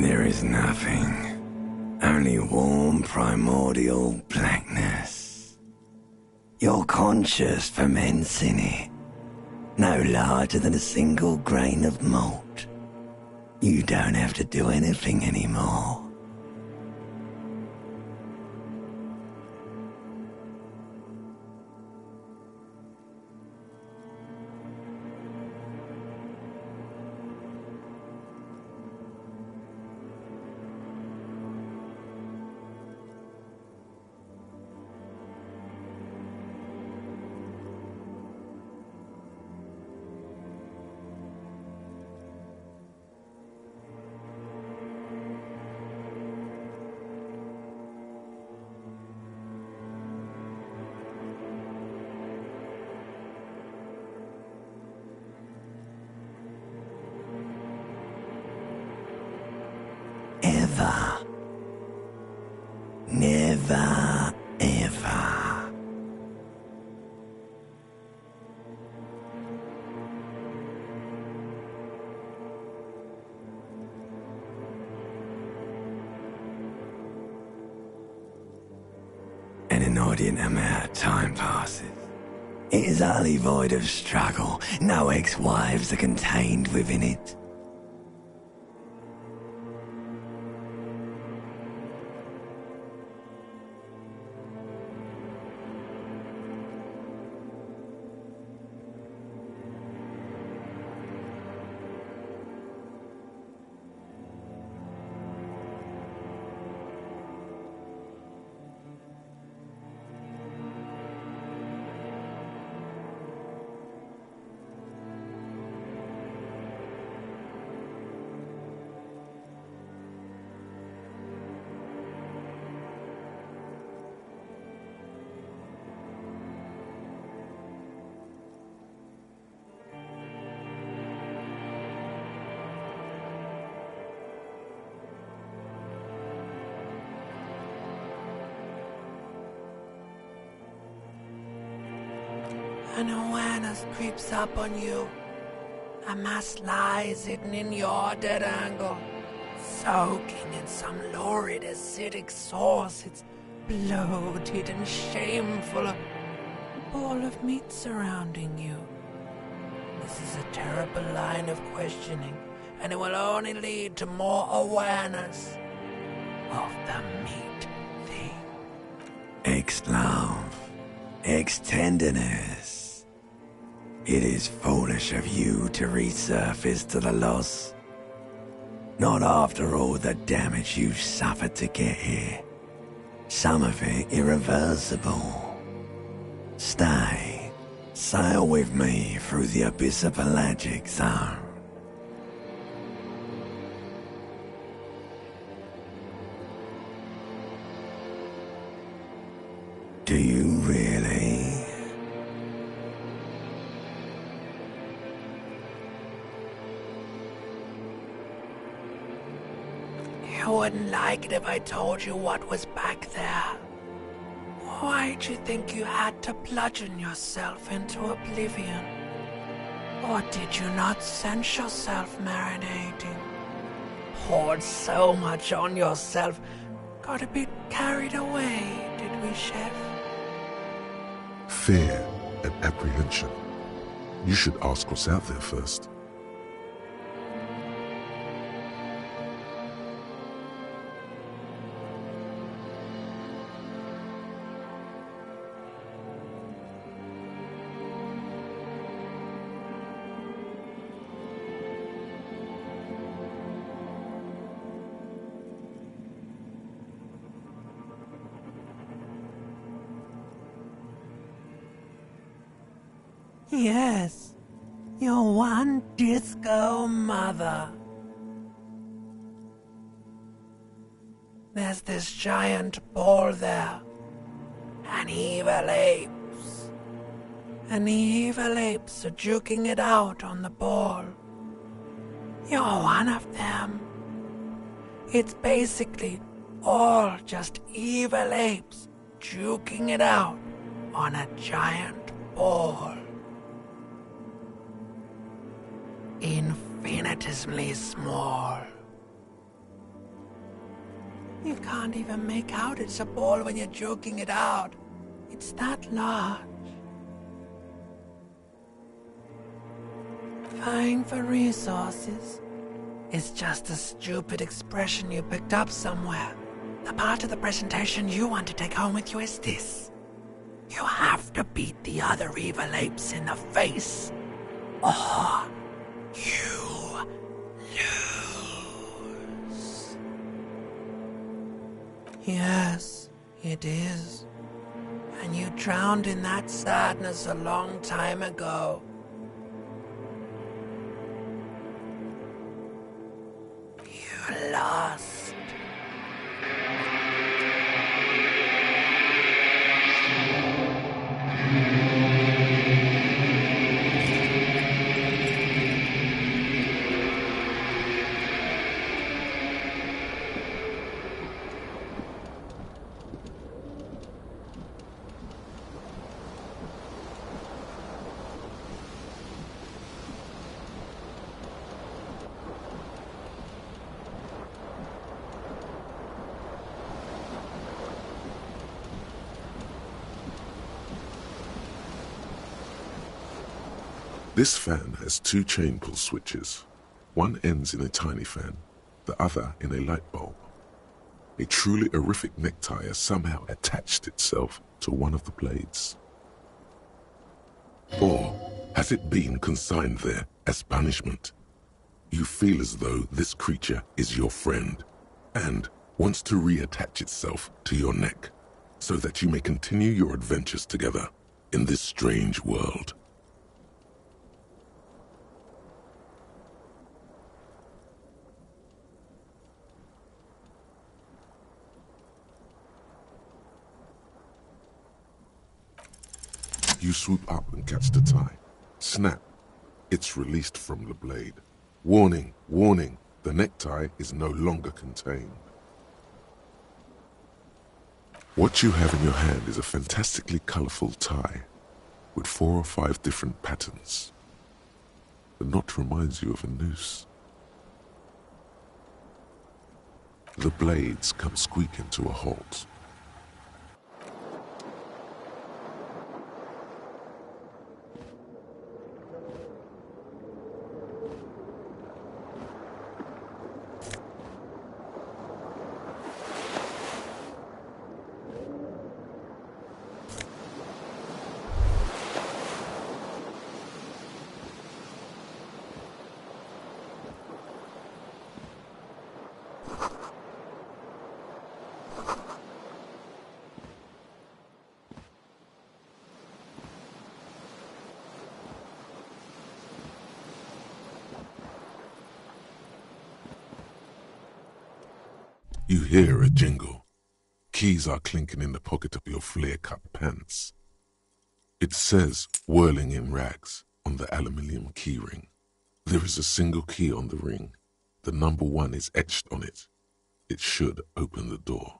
There is nothing. Only warm primordial blackness. Your conscious ferments in it. No larger than a single grain of malt. You don't have to do anything anymore. Ever. Never, ever. An inordinate amount of time passes. It is utterly void of struggle. No ex-wives are contained within it. An awareness creeps up on you. A mass lies hidden in your dead angle, soaking in some lurid acidic sauce. It's bloated and shameful, a ball of meat surrounding you. This is a terrible line of questioning, and it will only lead to more awareness of the meat thing. Ex-love, ex-tenderness. It is foolish of you to resurface to the loss. Not after all the damage you've suffered to get here. Some of it irreversible. Stay. Sail with me through the abyss of pelagic zone. Do you really? You wouldn't like it if I told you what was back there. Why'd you think you had to bludgeon yourself into oblivion? Or did you not sense yourself marinating? Poured so much on yourself, got a bit carried away, did we, Chef? Fear and apprehension. You should ask what's out there first. Yes, your one disco mother. There's this giant ball there. And evil apes. And the evil apes are juking it out on the ball. You're one of them. It's basically all just evil apes juking it out on a giant ball. Infinitesimally small. You can't even make out it's a ball when you're joking it out. It's that large. Vying for resources is just a stupid expression you picked up somewhere. The part of the presentation you want to take home with you is this. You have to beat the other evil apes in the face, or you lose. Yes, it is. And you drowned in that sadness a long time ago. You lost. This fan has two chain pull switches. One ends in a tiny fan, the other in a light bulb. A truly horrific necktie has somehow attached itself to one of the blades. Or has it been consigned there as punishment? You feel as though this creature is your friend and wants to reattach itself to your neck so that you may continue your adventures together in this strange world. You swoop up and catch the tie. Snap. It's released from the blade. Warning, warning, the necktie is no longer contained. What you have in your hand is a fantastically colorful tie with 4 or 5 different patterns. The knot reminds you of a noose. The blades come squeaking to a halt. You hear a jingle. Keys are clinking in the pocket of your flare-cut pants. It says, whirling in rags, on the aluminium key ring. There is a single key on the ring. The number 1 is etched on it. It should open the door.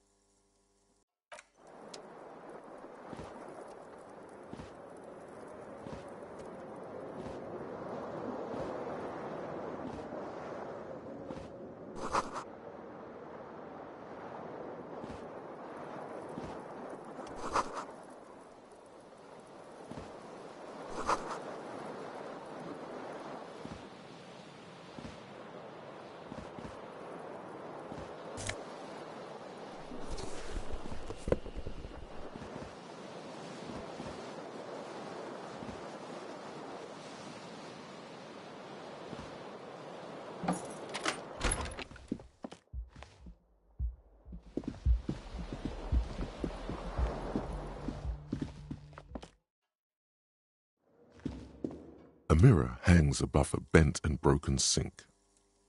A mirror hangs above a bent and broken sink.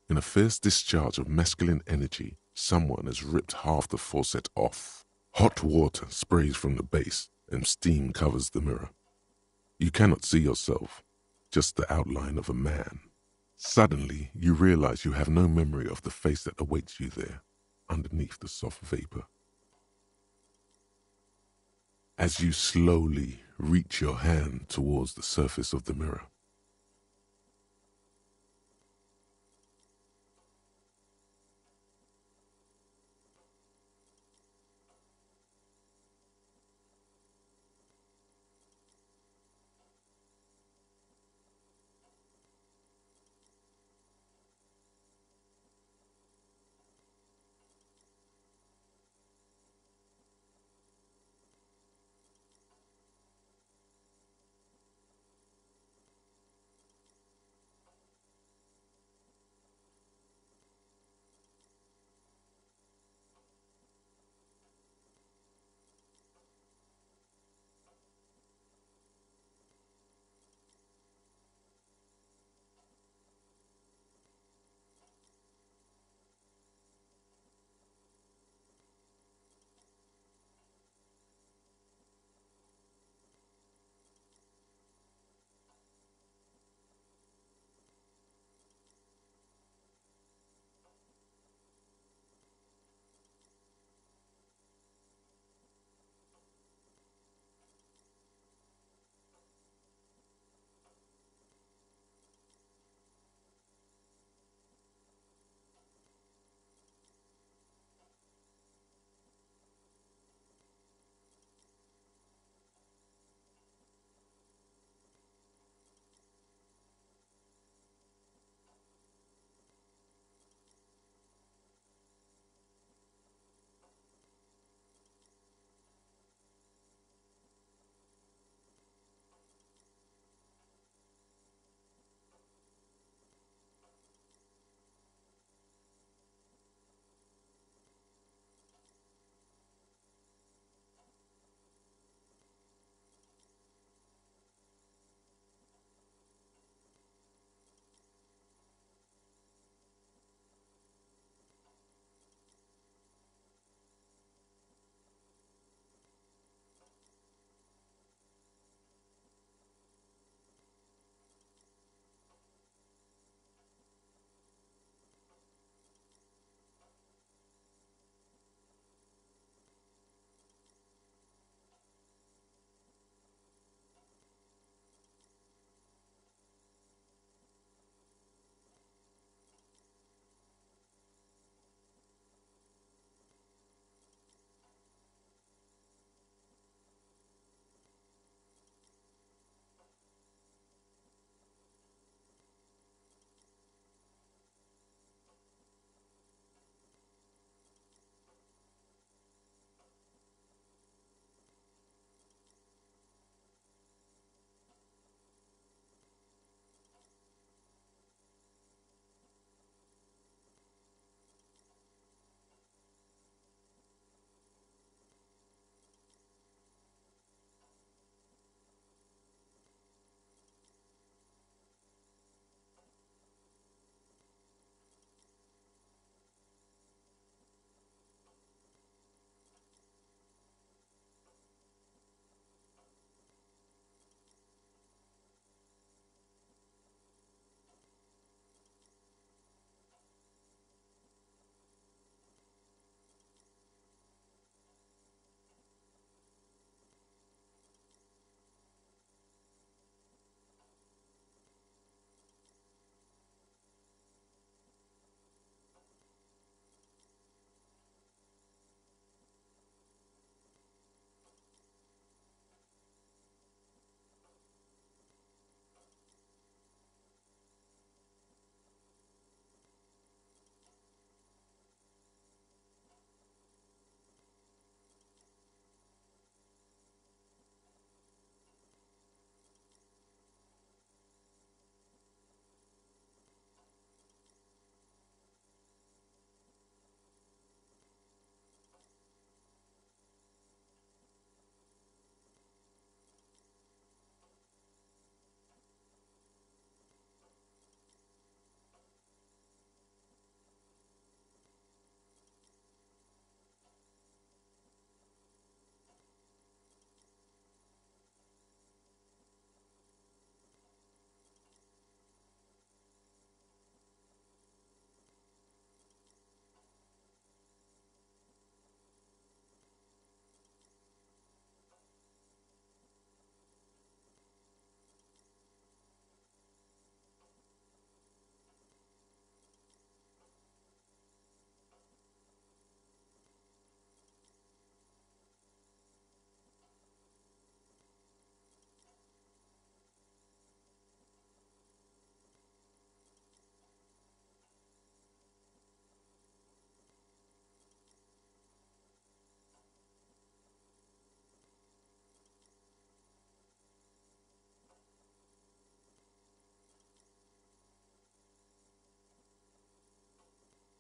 In a fierce discharge of masculine energy, someone has ripped half the faucet off. Hot water sprays from the base and steam covers the mirror. You cannot see yourself, just the outline of a man. Suddenly, you realize you have no memory of the face that awaits you there, underneath the soft vapor. As you slowly reach your hand towards the surface of the mirror,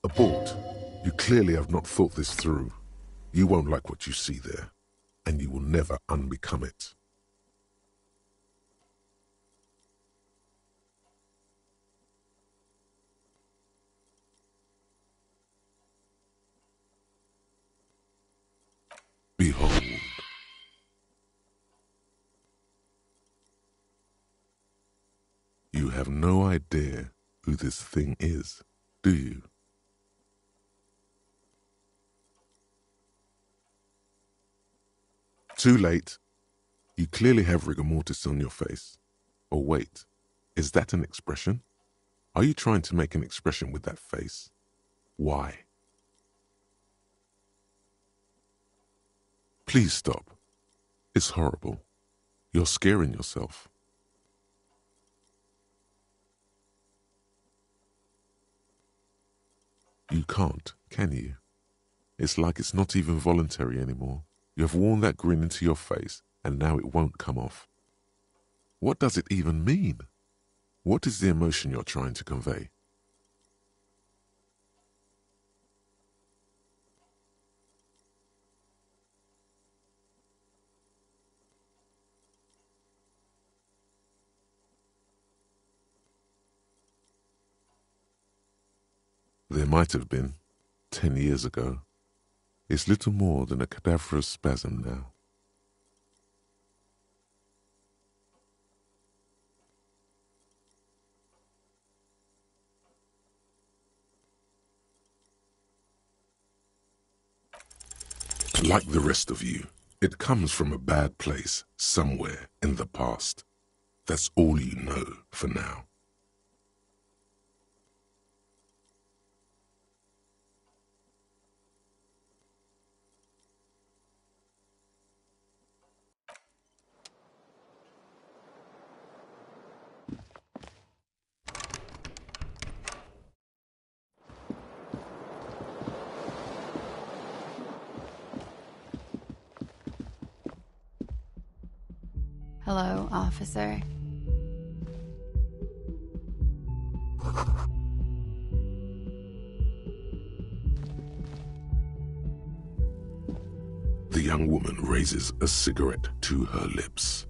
Abort. You clearly have not thought this through. You won't like what you see there, and you will never unbecome it. Behold. You have no idea who this thing is, do you? Too late. You clearly have rigor mortis on your face. Or wait, is that an expression? Are you trying to make an expression with that face? Why? Please stop. It's horrible. You're scaring yourself. You can't, can you? It's like it's not even voluntary anymore. You have worn that grin into your face, and now it won't come off. What does it even mean? What is the emotion you're trying to convey? There might have been, 10 years ago. It's little more than a cadaverous spasm now. Like the rest of you, it comes from a bad place somewhere in the past. That's all you know for now. Hello, officer. The young woman raises a cigarette to her lips.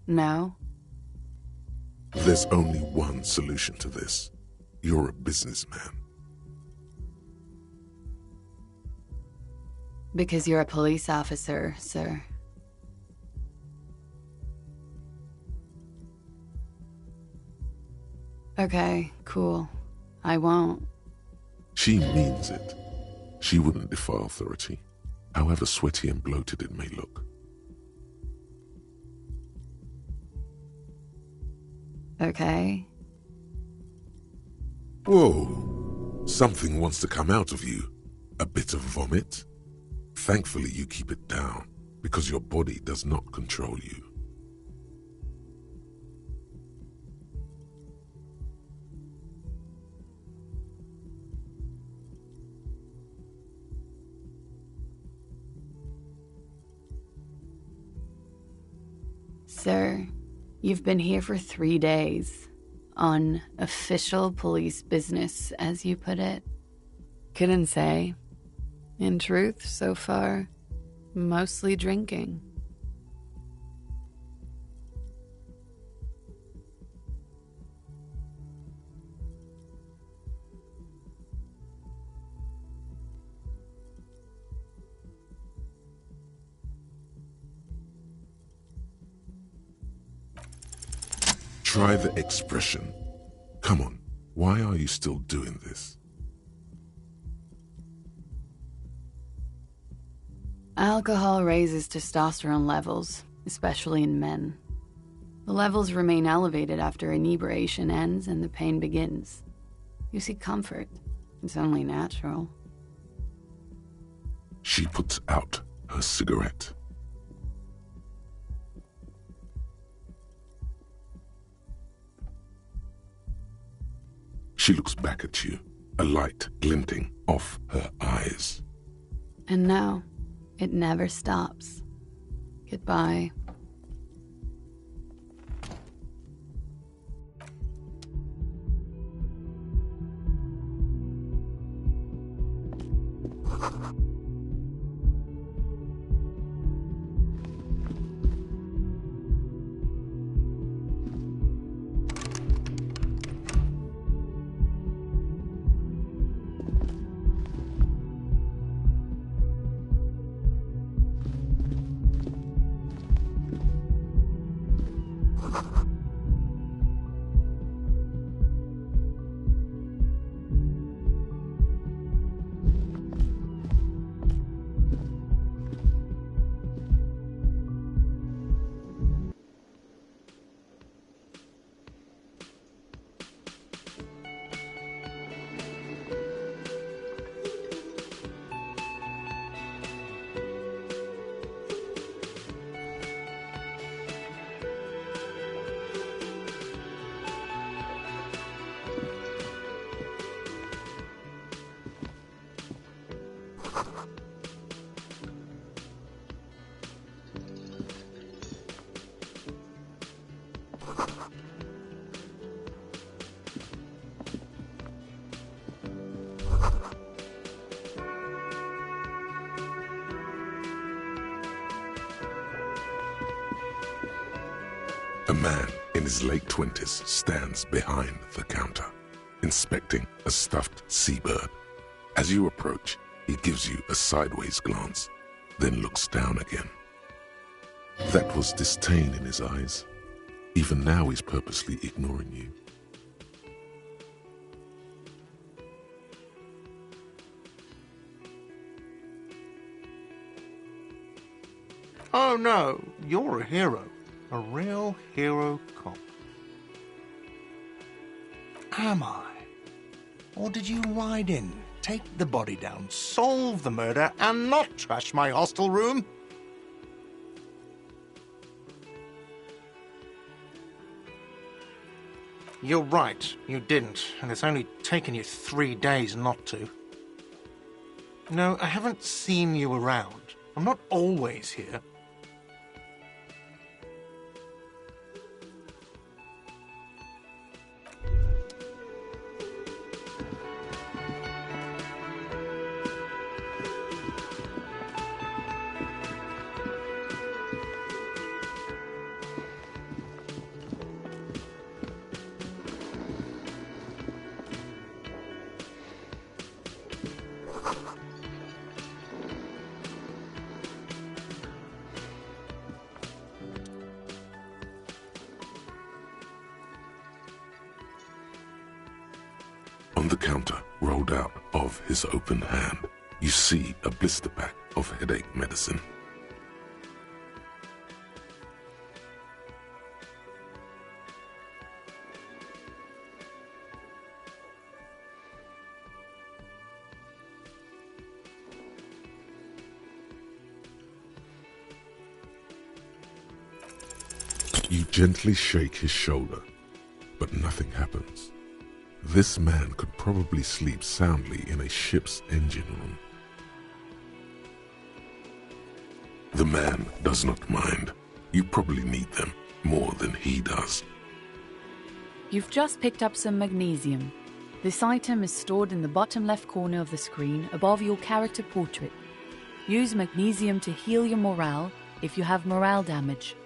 No. There's only one solution to this. You're a businessman. Because you're a police officer, sir. Okay, cool. I won't. She means it. She wouldn't defy authority, however sweaty and bloated it may look. Okay. Whoa! Something wants to come out of you. A bit of vomit? Thankfully you keep it down, because your body does not control you. Sir, you've been here for 3 days. On official police business, as you put it. Couldn't say. In truth, so far, mostly drinking. Try the expression. Come on, why are you still doing this? Alcohol raises testosterone levels, especially in men. The levels remain elevated after inebriation ends and the pain begins. You seek comfort. It's only natural. She puts out her cigarette. She looks back at you, a light glinting off her eyes. And now, it never stops. Goodbye. A man in his late 20s stands behind the counter, inspecting a stuffed seabird. As you approach, he gives you a sideways glance, then looks down again. That was disdain in his eyes. Even now he's purposely ignoring you. Oh no, you're a hero. A real hero cop. Am I? Or did you ride in, take the body down, solve the murder, and not trash my hostel room? You're right, you didn't, and it's only taken you 3 days not to. No, I haven't seen you around. I'm not always here. On the counter, rolled out of his open hand, you see a blister pack of headache medicine. You gently shake his shoulder, but nothing happens. This man could probably sleep soundly in a ship's engine room. The man does not mind. You probably need them more than he does. You've just picked up some magnesium. This item is stored in the bottom left corner of the screen above your character portrait. Use magnesium to heal your morale if you have morale damage.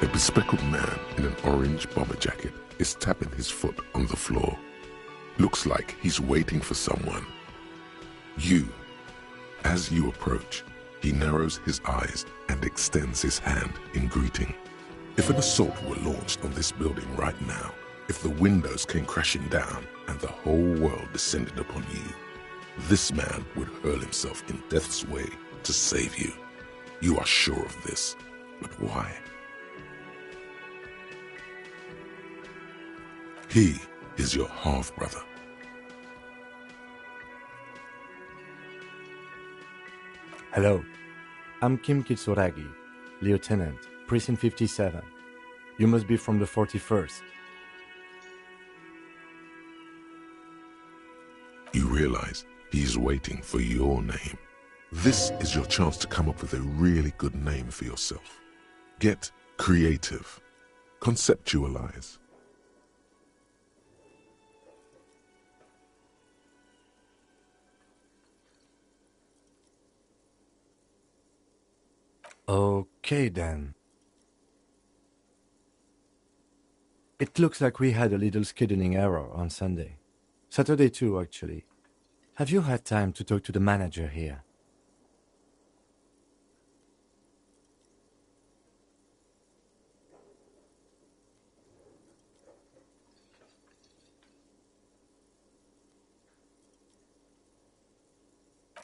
A bespectacled man in an orange bomber jacket is tapping his foot on the floor. Looks like he's waiting for someone. As you approach, he narrows his eyes and extends his hand in greeting. If an assault were launched on this building right now, if the windows came crashing down and the whole world descended upon you, this man would hurl himself in death's way to save you. You are sure of this, but why? He is your half-brother. Hello, I'm Kim Kitsuragi, Lieutenant, Precinct 57. You must be from the 41st. realize he's waiting for your name. This is your chance to come up with a really good name for yourself. Get creative. Conceptualize. Okay then. It looks like we had a little scheduling error on Sunday. Saturday too, actually. Have you had time to talk to the manager here?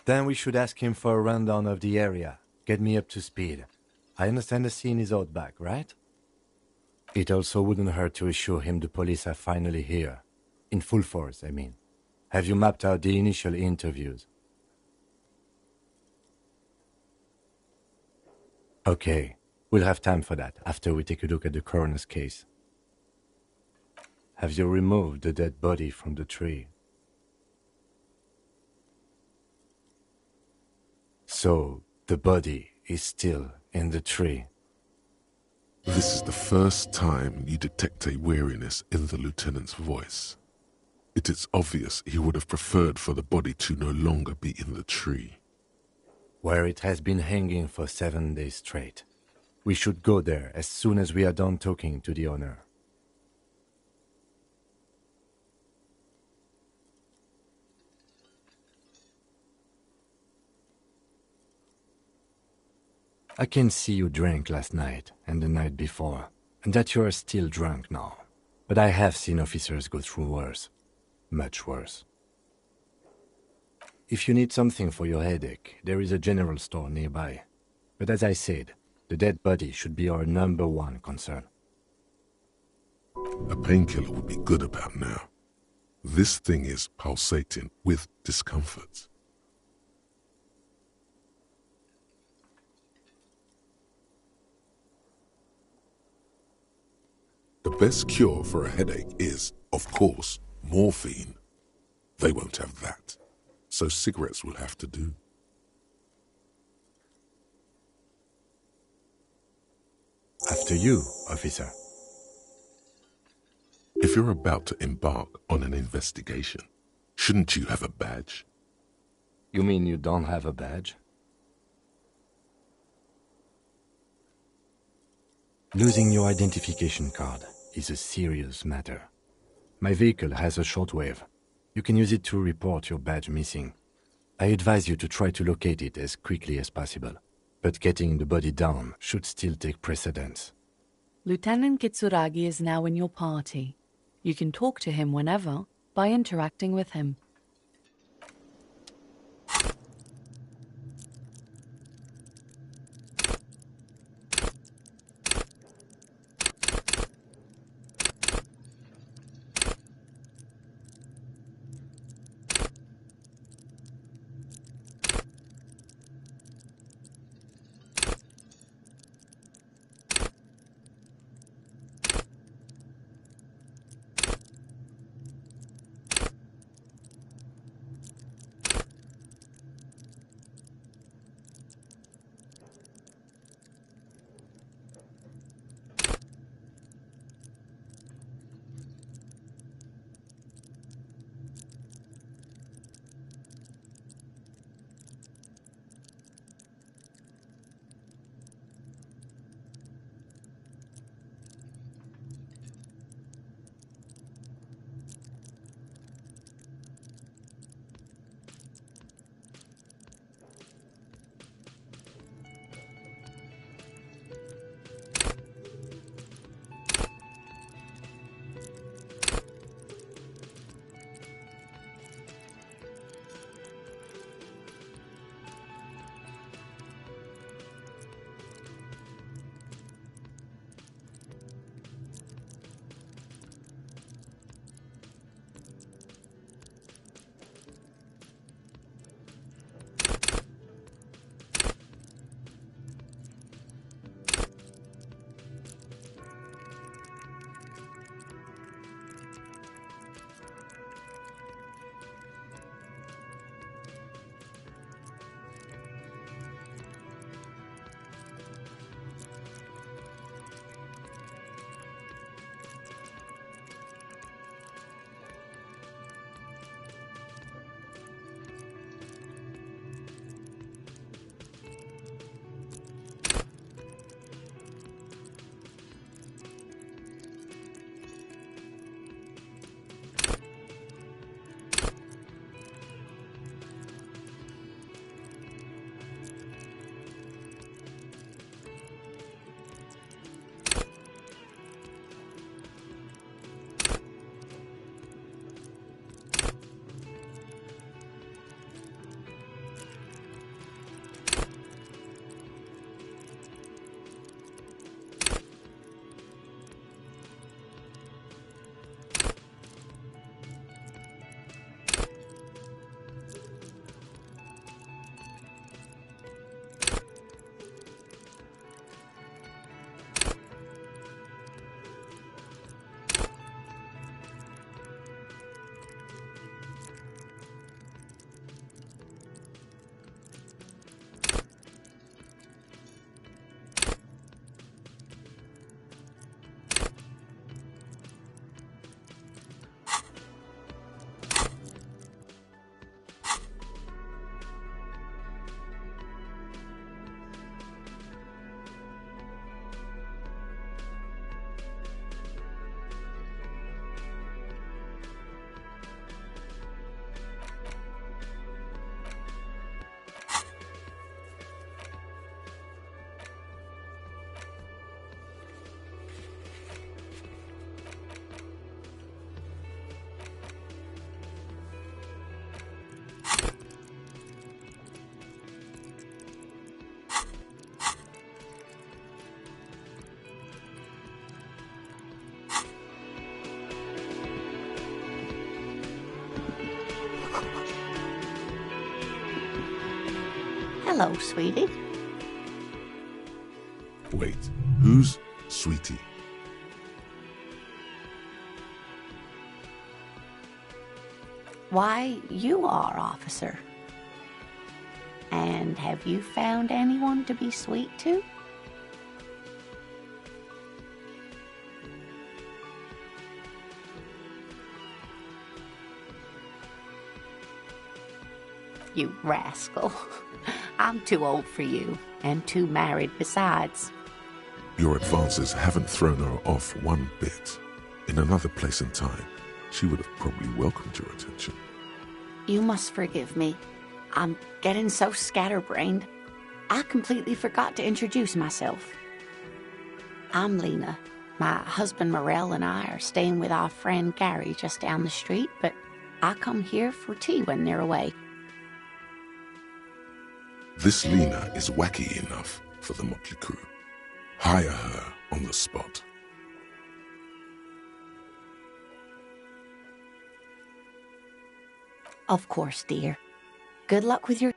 Then we should ask him for a rundown of the area. Get me up to speed. I understand the scene is out back, right? It also wouldn't hurt to assure him the police are finally here. In full force, I mean. Have you mapped out the initial interviews? Okay, we'll have time for that after we take a look at the coroner's case. Have you removed the dead body from the tree? So, the body is still in the tree. This is the first time you detect a weariness in the lieutenant's voice. It is obvious he would have preferred for the body to no longer be in the tree. Where it has been hanging for 7 days straight. We should go there as soon as we are done talking to the owner. I can see you drank last night and the night before, and that you are still drunk now. But I have seen officers go through worse. Much worse. If you need something for your headache, there is a general store nearby. But as I said, the dead body should be our #1 concern. A painkiller would be good about now. This thing is pulsating with discomfort. The best cure for a headache is, of course, morphine. They won't have that, so cigarettes will have to do. After you, officer. If you're about to embark on an investigation, shouldn't you have a badge? You mean you don't have a badge? Losing your identification card is a serious matter. My vehicle has a shortwave. You can use it to report your badge missing. I advise you to try to locate it as quickly as possible, but getting the body down should still take precedence. Lieutenant Kitsuragi is now in your party. You can talk to him whenever by interacting with him. Hello, sweetie. Wait, who's Sweetie? Why, you are, officer. And have you found anyone to be sweet to? You rascal. I'm too old for you, and too married besides. Your advances haven't thrown her off one bit. In another place and time, she would have probably welcomed your attention. You must forgive me. I'm getting so scatterbrained. I completely forgot to introduce myself. I'm Lena. My husband Morel and I are staying with our friend Gary just down the street, but I come here for tea when they're away. This Lena is wacky enough for the motley crew. Hire her on the spot. Of course, dear. Good luck with your...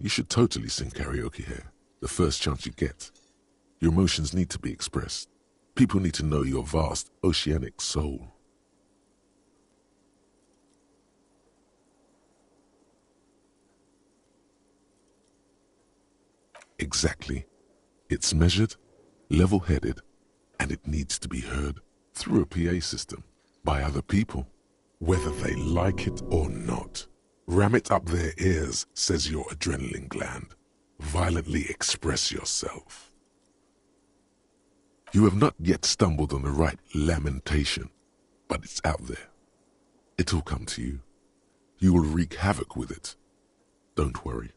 You should totally sing karaoke here, the first chance you get. Your emotions need to be expressed. People need to know your vast, oceanic soul. Exactly. It's measured, level-headed, and it needs to be heard through a PA system by other people, whether they like it or not. Ram it up their ears, says your adrenaline gland. Violently express yourself. You have not yet stumbled on the right lamentation, but it's out there. It'll come to you. You will wreak havoc with it. Don't worry.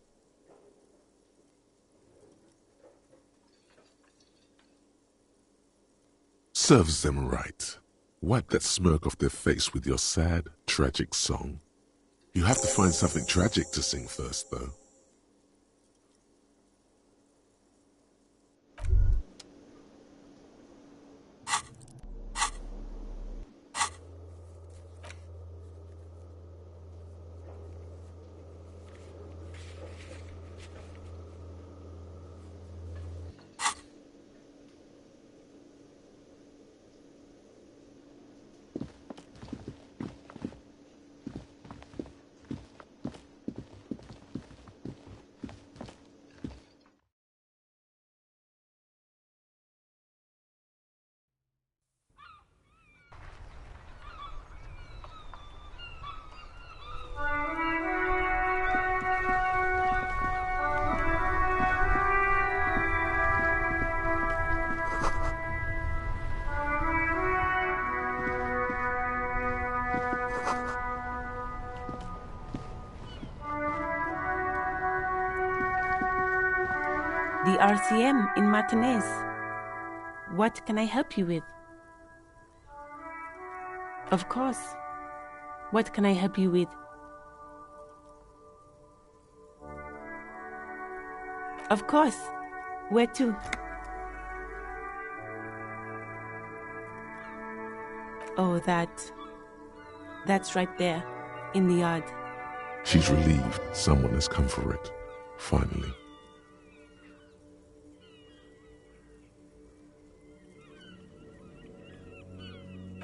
Serves them right. Wipe that smirk off their face with your sad, tragic song. You have to find something tragic to sing first, though. The RCM in Martinez. What can I help you with? Of course. What can I help you with? Of course. Where to? Oh, that's right there, in the yard. She's relieved someone has come for it, finally.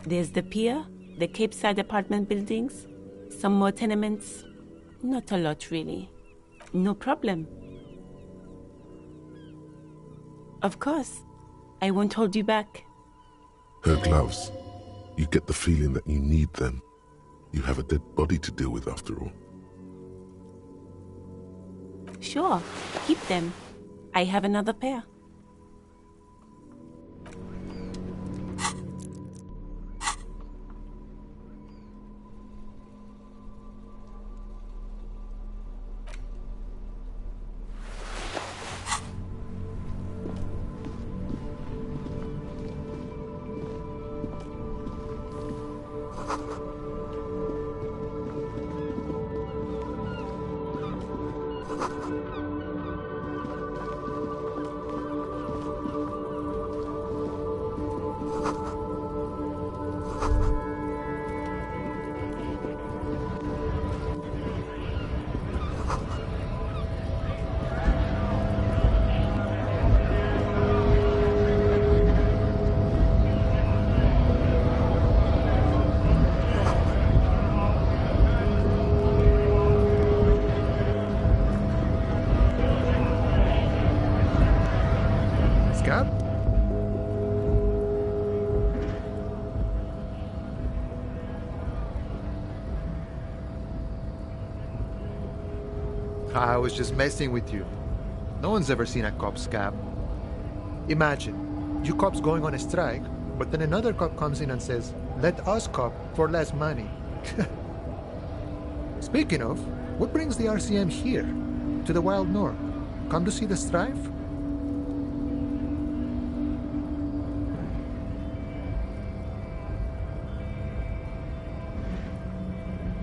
There's the pier, the Cape Side apartment buildings, some more tenements. Not a lot, really. No problem. Of course. I won't hold you back. Her gloves. You get the feeling that you need them. You have a dead body to deal with after all. Sure, keep them. I have another pair. I was just messing with you. No one's ever seen a cop scab. Imagine, you cops going on a strike, but then another cop comes in and says, let us cop for less money. Speaking of, what brings the RCM here, to the Wild North? Come to see the strife?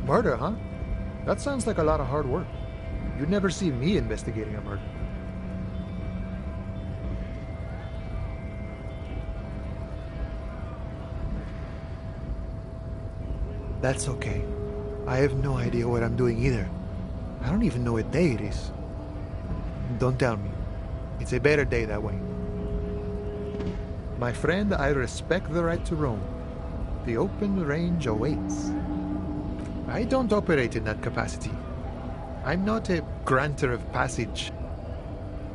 Murder, huh? That sounds like a lot of hard work. You'd never see me investigating a murder. That's okay. I have no idea what I'm doing either. I don't even know what day it is. Don't tell me. It's a better day that way. My friend, I respect the right to roam. The open range awaits. I don't operate in that capacity. I'm not a granter of passage.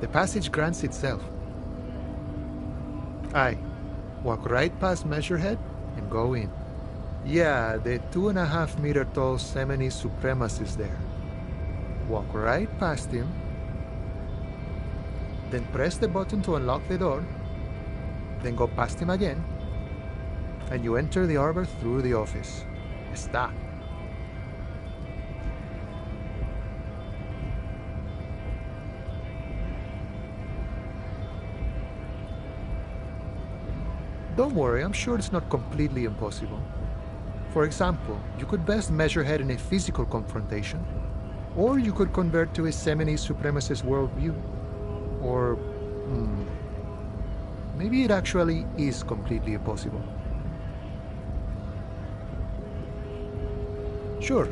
The passage grants itself. I walk right past Measurehead and go in. Yeah, the 2.5 meter tall Semini supremacist there. Walk right past him, then press the button to unlock the door, then go past him again, and you enter the arbor through the office. Está. Don't worry, I'm sure it's not completely impossible. For example, you could best Measurehead in a physical confrontation, or you could convert to a Semini supremacist worldview. Or, maybe it actually is completely impossible. Sure,